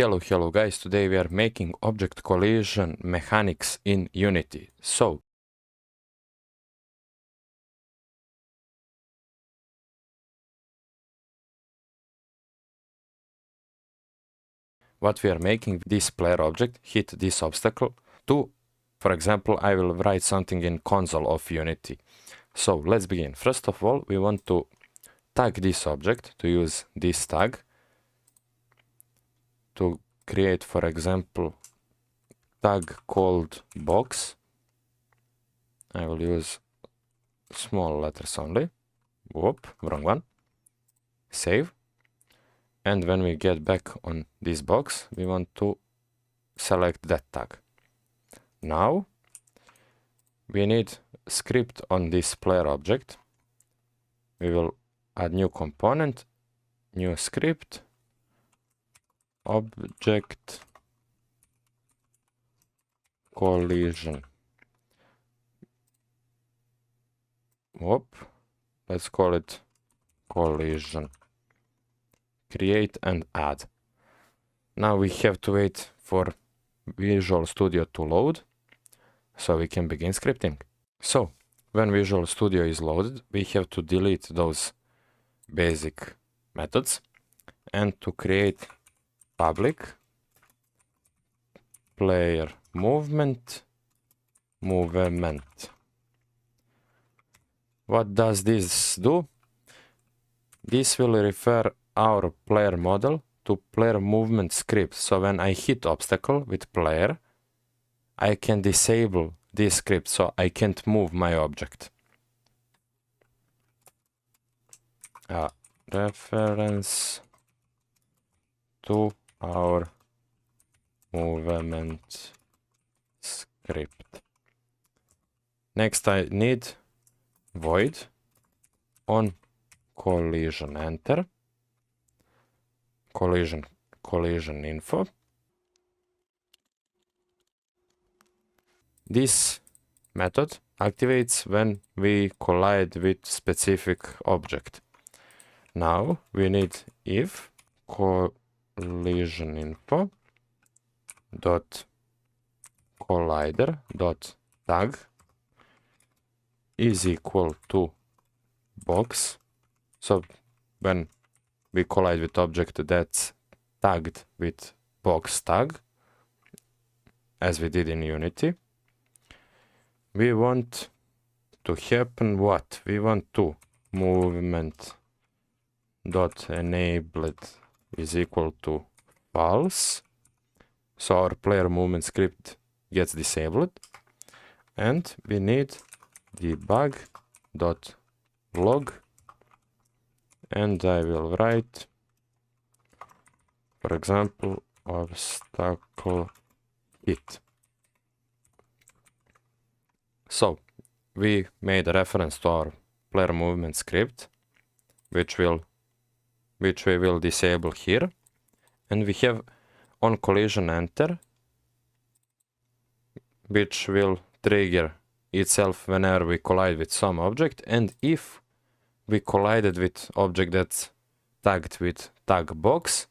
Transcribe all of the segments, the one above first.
Hello guys, today we are making object collision mechanics in Unity. So, what we are making, this player object hit this obstacle to, for example, I will write something in console of Unity. So let's begin. First of all, we want to tag this object, to use this tag to create, for example, tag called box. I will use small letters only. Whoop, wrong one. Save. And when we get back on this box, we want to select that tag. Now, we need script on this player object. We will add new component, new script, object collision. Whoop, let's call it collision. Create and add. Now we have to wait for Visual Studio to load so we can begin scripting. So when Visual Studio is loaded, we have to delete those basic methods and to create public player movement. What does this do? This will refer our player model to player movement script. So when I hit obstacle with player, I can disable this script so I can't move my object. Reference to our movement script. Next, I need void on collision enter, collision info. This method activates when we collide with specific object. Now we need if collision info dot collider dot tag is equal to box. So when we collide with object that's tagged with box tag, as we did in Unity, we want to happen what? We want to movement dot enabled is equal to false. So our player movement script gets disabled, and we need debug dot log, and I will write, for example, obstacle hit. So we made a reference to our player movement script, which we will disable here, and we have on collision enter, which will trigger itself whenever we collide with some object, and if we collided with object that's tagged with tag box,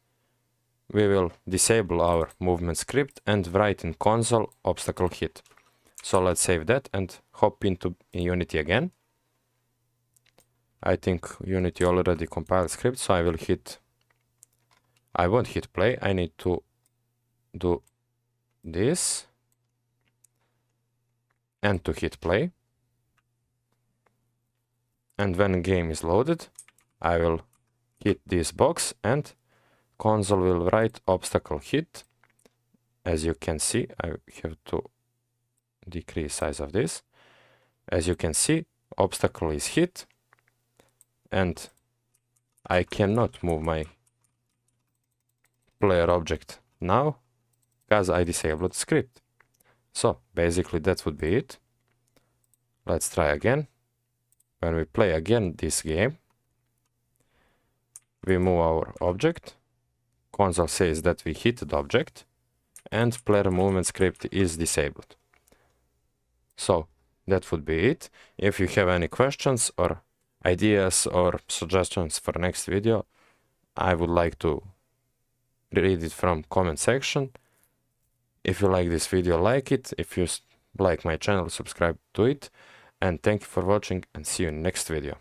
we will disable our movement script and write in console obstacle hit. So let's save that and hop into Unity again. I think Unity already compiled script, so I won't hit play. I need to do this and to hit play. And when game is loaded, I will hit this box and console will write obstacle hit. As you can see, I have to decrease size of this. As you can see, obstacle is hit, and I cannot move my player object now because I disabled the script. So basically that would be it. Let's try again. When we play again this game, we move our object, console says that we hit the object, and player movement script is disabled. So that would be it. If you have any questions or ideas or suggestions for next video, I would like to read it from comment section. If you like this video, like it. If you like my channel, subscribe to it. And thank you for watching, and see you in next video.